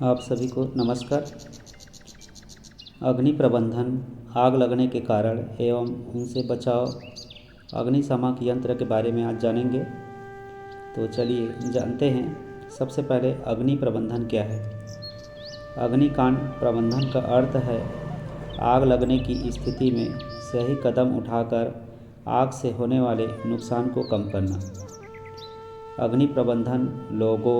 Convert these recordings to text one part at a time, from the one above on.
आप सभी को नमस्कार। अग्नि प्रबंधन, आग लगने के कारण एवं उनसे बचाव, अग्निशामक यंत्र के बारे में आज जानेंगे। तो चलिए जानते हैं। सबसे पहले अग्नि प्रबंधन क्या है। अग्निकांड प्रबंधन का अर्थ है आग लगने की स्थिति में सही कदम उठाकर आग से होने वाले नुकसान को कम करना। अग्नि प्रबंधन लोगों,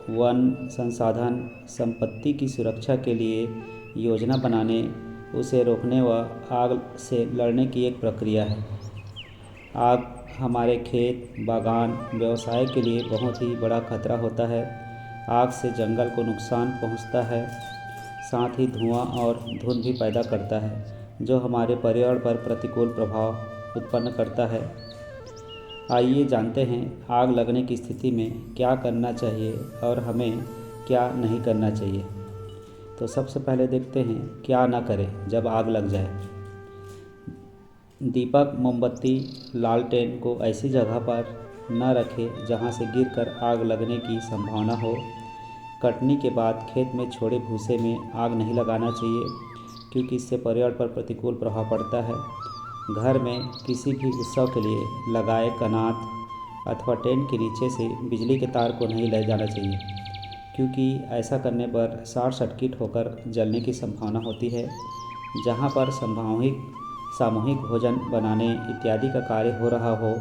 वन संसाधन, संपत्ति की सुरक्षा के लिए योजना बनाने, उसे रोकने व आग से लड़ने की एक प्रक्रिया है। आग हमारे खेत, बागान, व्यवसाय के लिए बहुत ही बड़ा खतरा होता है। आग से जंगल को नुकसान पहुंचता है, साथ ही धुआं और धुंध भी पैदा करता है, जो हमारे पर्यावरण पर प्रतिकूल प्रभाव उत्पन्न करता है। आइए जानते हैं आग लगने की स्थिति में क्या करना चाहिए और हमें क्या नहीं करना चाहिए। तो सबसे पहले देखते हैं क्या ना करें जब आग लग जाए। दीपक, मोमबत्ती, लालटेन को ऐसी जगह पर न रखें जहां से गिरकर आग लगने की संभावना हो। कटनी के बाद खेत में छोड़े भूसे में आग नहीं लगाना चाहिए, क्योंकि इससे पर्यावरण पर प्रतिकूल प्रभाव पड़ता है। घर में किसी भी उत्सव के लिए लगाए कनात अथवा टेंट के नीचे से बिजली के तार को नहीं ले जाना चाहिए, क्योंकि ऐसा करने पर शॉर्ट सर्किट होकर जलने की संभावना होती है। जहां पर सामूहिक भोजन बनाने इत्यादि का कार्य हो रहा हो,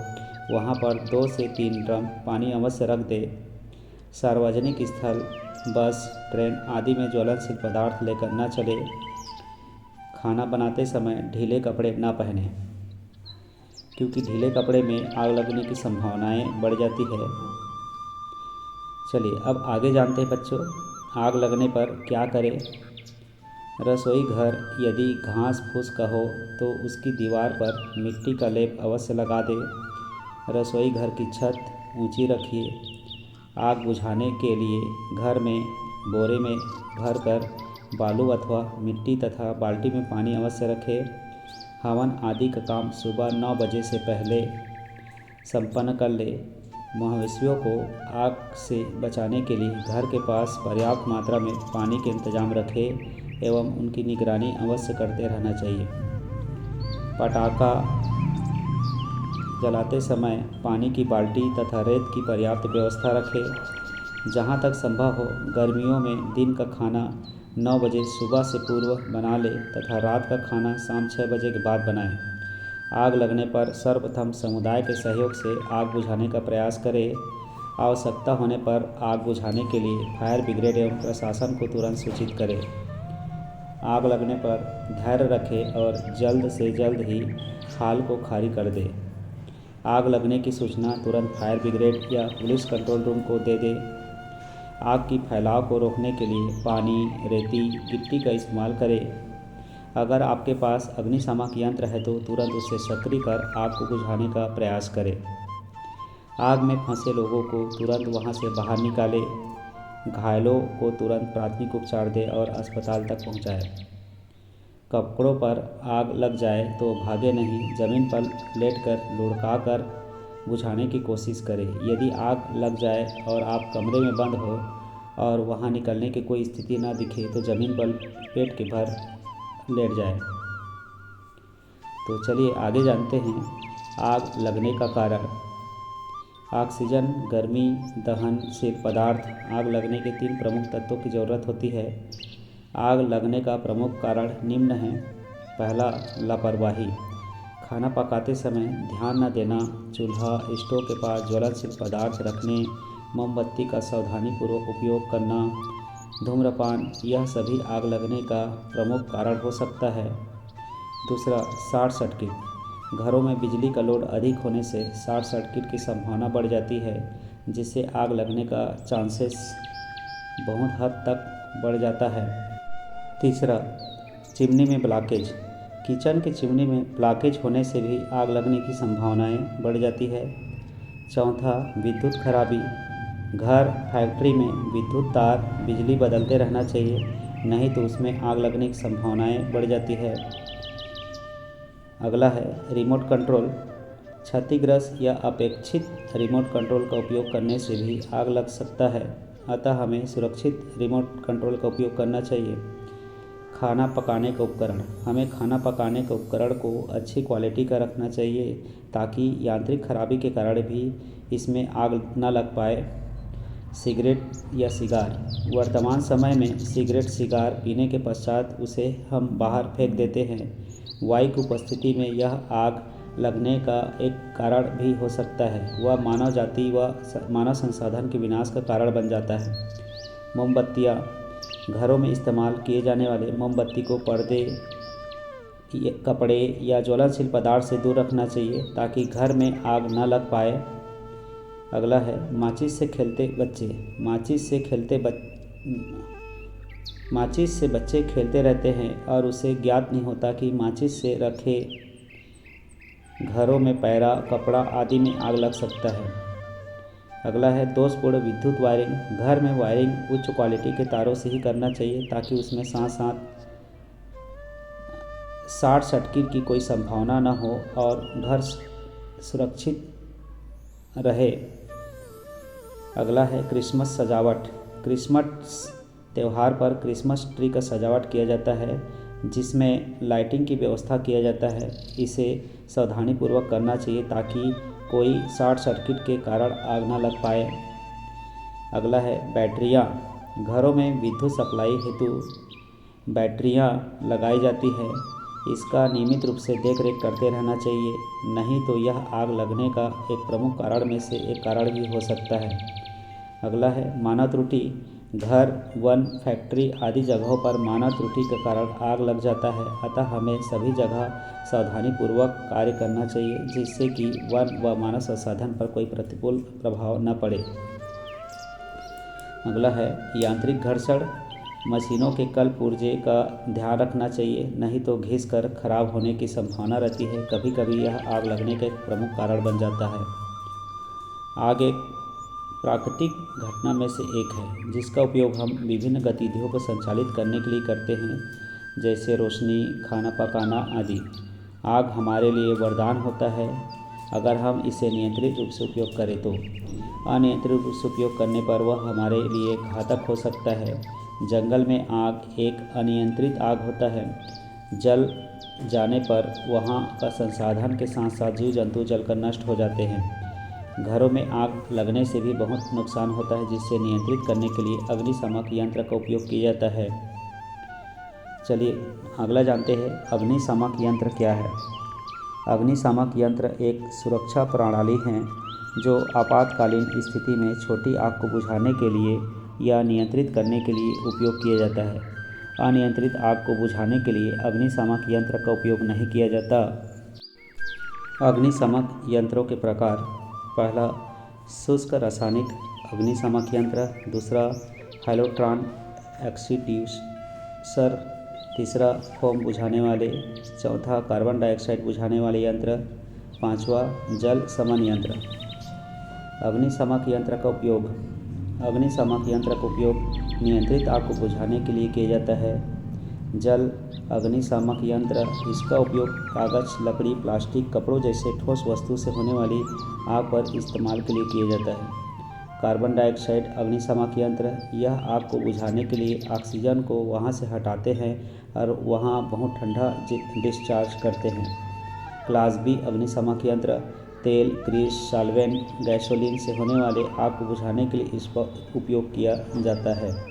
वहां पर 2 से 3 ड्रम पानी अवश्य रख दे। सार्वजनिक स्थल, बस, ट्रेन आदि में ज्वलनशील पदार्थ लेकर न चले। खाना बनाते समय ढीले कपड़े न पहने, क्योंकि ढीले कपड़े में आग लगने की संभावनाएं बढ़ जाती है। चलिए अब आगे जानते हैं बच्चों, आग लगने पर क्या करें। रसोई घर यदि घास फूस का हो तो उसकी दीवार पर मिट्टी का लेप अवश्य लगा दे। रसोई घर की छत ऊंची रखिए। आग बुझाने के लिए घर में बोरे में भरकर बालू अथवा मिट्टी तथा बाल्टी में पानी अवश्य रखें। हवन आदि का काम सुबह 9 बजे से पहले संपन्न कर ले। मवेशियों को आग से बचाने के लिए घर के पास पर्याप्त मात्रा में पानी के इंतजाम रखें एवं उनकी निगरानी अवश्य करते रहना चाहिए। पटाखा जलाते समय पानी की बाल्टी तथा रेत की पर्याप्त व्यवस्था रखें। जहाँ तक संभव हो गर्मियों में दिन का खाना 9 बजे सुबह से पूर्व बना ले तथा रात का खाना शाम 6 बजे के बाद बनाएं। आग लगने पर सर्वप्रथम समुदाय के सहयोग से आग बुझाने का प्रयास करें। आवश्यकता होने पर आग बुझाने के लिए फायर ब्रिगेड एवं प्रशासन को तुरंत सूचित करें। आग लगने पर धैर्य रखें और जल्द से जल्द ही खाल को खाली कर दें। आग लगने की सूचना तुरंत फायर ब्रिगेड या पुलिस कंट्रोल रूम को दे दें। आग की फैलाव को रोकने के लिए पानी, रेती, गिट्टी का इस्तेमाल करें। अगर आपके पास अग्निशामक यंत्र है तो तुरंत उसे सक्रिय कर आग को बुझाने का प्रयास करें। आग में फंसे लोगों को तुरंत वहां से बाहर निकालें। घायलों को तुरंत प्राथमिक उपचार दें और अस्पताल तक पहुंचाएं। कपड़ों पर आग लग जाए तो भागे नहीं, ज़मीन पर लेटकर लुढ़काकर बुझाने की कोशिश करें। यदि आग लग जाए और आप कमरे में बंद हो और वहां निकलने की कोई स्थिति न दिखे तो ज़मीन पर पेट के भर लेट जाए। तो चलिए आगे जानते हैं आग लगने का कारण। ऑक्सीजन, गर्मी, दहनशील पदार्थ। आग लगने के 3 प्रमुख तत्वों की ज़रूरत होती है। आग लगने का प्रमुख कारण निम्न है। पहला, लापरवाही। खाना पकाते समय ध्यान न देना, चूल्हा, स्टोव के पास ज्वलनशील पदार्थ रखने, मोमबत्ती का सावधानीपूर्वक उपयोग करना, धूम्रपान, यह सभी आग लगने का प्रमुख कारण हो सकता है। दूसरा, शॉर्ट सर्किट। घरों में बिजली का लोड अधिक होने से शॉर्ट सर्किट की संभावना बढ़ जाती है, जिससे आग लगने का चांसेस बहुत हद तक बढ़ जाता है। तीसरा, चिमनी में ब्लॉकेज। किचन की चिमनी में ब्लॉकेज होने से भी आग लगने की संभावनाएं बढ़ जाती है। चौथा, विद्युत खराबी। घर, फैक्ट्री में विद्युत तार, बिजली बदलते रहना चाहिए, नहीं तो उसमें आग लगने की संभावनाएं बढ़ जाती है। अगला है रिमोट कंट्रोल। क्षतिग्रस्त या अपेक्षित रिमोट कंट्रोल का उपयोग करने से भी आग लग सकता है। अतः हमें सुरक्षित रिमोट कंट्रोल का उपयोग करना चाहिए। खाना पकाने का उपकरण, हमें खाना पकाने के उपकरण को अच्छी क्वालिटी का रखना चाहिए ताकि यांत्रिक खराबी के कारण भी इसमें आग न लग पाए। सिगरेट या सिगार, वर्तमान समय में सिगरेट सिगार पीने के पश्चात उसे हम बाहर फेंक देते हैं। वायु की उपस्थिति में यह आग लगने का एक कारण भी हो सकता है। वह मानव जाति व मानव संसाधन के विनाश का कारण बन जाता है। मोमबत्तियाँ, घरों में इस्तेमाल किए जाने वाले मोमबत्ती को पर्दे, कपड़े या ज्वलनशील पदार्थ से दूर रखना चाहिए ताकि घर में आग न लग पाए। अगला है माचिस से खेलते बच्चे। माचिस से बच्चे खेलते रहते हैं और उसे ज्ञात नहीं होता कि माचिस से रखे घरों में पैरा, कपड़ा आदि में आग लग सकता है। अगला है दोषपूर्ण विद्युत वायरिंग। घर में वायरिंग उच्च क्वालिटी के तारों से ही करना चाहिए ताकि उसमें साथ साथ शॉर्ट सर्किट की कोई संभावना न हो और घर सुरक्षित रहे। अगला है क्रिसमस सजावट। क्रिसमस त्यौहार पर क्रिसमस ट्री का सजावट किया जाता है जिसमें लाइटिंग की व्यवस्था किया जाता है। इसे सावधानीपूर्वक करना चाहिए ताकि कोई शॉर्ट सर्किट के कारण आग न लग पाए। अगला है बैटरियाँ। घरों में विद्युत सप्लाई हेतु बैटरियाँ लगाई जाती है। इसका नियमित रूप से देखरेख करते रहना चाहिए, नहीं तो यह आग लगने का एक प्रमुख कारण में से एक कारण भी हो सकता है। अगला है मानव त्रुटि। घर, वन, फैक्ट्री आदि जगहों पर मानव त्रुटि के कारण आग लग जाता है, अतः हमें सभी जगह सावधानीपूर्वक कार्य करना चाहिए जिससे कि वन व मानव संसाधन पर कोई प्रतिकूल प्रभाव न पड़े। अगला है यांत्रिक घर्षण। मशीनों के कल पुर्जे का ध्यान रखना चाहिए, नहीं तो घिस कर खराब होने की संभावना रहती है। कभी कभी यह आग लगने का एक प्रमुख कारण बन जाता है। आग एक प्राकृतिक घटना में से एक है जिसका उपयोग हम विभिन्न गतिविधियों को संचालित करने के लिए करते हैं, जैसे रोशनी, खाना पकाना आदि। आग हमारे लिए वरदान होता है अगर हम इसे नियंत्रित रूप से उपयोग करें तो। अनियंत्रित रूप से उपयोग करने पर वह हमारे लिए घातक हो सकता है। जंगल में आग एक अनियंत्रित आग होता है। जल जाने पर वहाँ का संसाधन के साथ साथ जीव जंतु जलकर नष्ट हो जाते हैं। घरों में आग लगने से भी बहुत नुकसान होता है जिसे नियंत्रित करने के लिए अग्निशामक यंत्र का उपयोग किया जाता है। चलिए अगला जानते हैं अग्निशामक यंत्र क्या है। अग्निशामक यंत्र एक सुरक्षा प्रणाली है जो आपातकालीन स्थिति में छोटी आग को बुझाने के लिए या नियंत्रित करने के लिए उपयोग किया जाता है। अनियंत्रित आग को बुझाने के लिए अग्निशामक यंत्र का उपयोग नहीं किया जाता। अग्निशामक यंत्रों के प्रकार: पहला शुष्क रासायनिक अग्निशामक यंत्र, दूसरा हाइड्रोट्रॉन एक्सटिंग्विशर, तीसरा फोम बुझाने वाले, चौथा कार्बन डाइऑक्साइड बुझाने वाले यंत्र, पांचवा जल शमन यंत्र। अग्निशामक यंत्र का उपयोग: अग्निशामक यंत्र का उपयोग नियंत्रित आग को बुझाने के लिए किया जाता है। जल अग्निशामक यंत्र, इसका उपयोग कागज़, लकड़ी, प्लास्टिक, कपड़ों जैसे ठोस वस्तु से होने वाली आग पर इस्तेमाल के लिए किया जाता है। कार्बन डाइऑक्साइड अग्निशामक यंत्र, यह आग को बुझाने के लिए ऑक्सीजन को वहाँ से हटाते हैं और वहाँ बहुत ठंडा डिस्चार्ज करते हैं। क्लास बी अग्निशामक यंत्र, तेल, ग्रीस, सॉल्वेंट, गैसोलीन से होने वाले आग को बुझाने के लिए इसका उपयोग किया जाता है।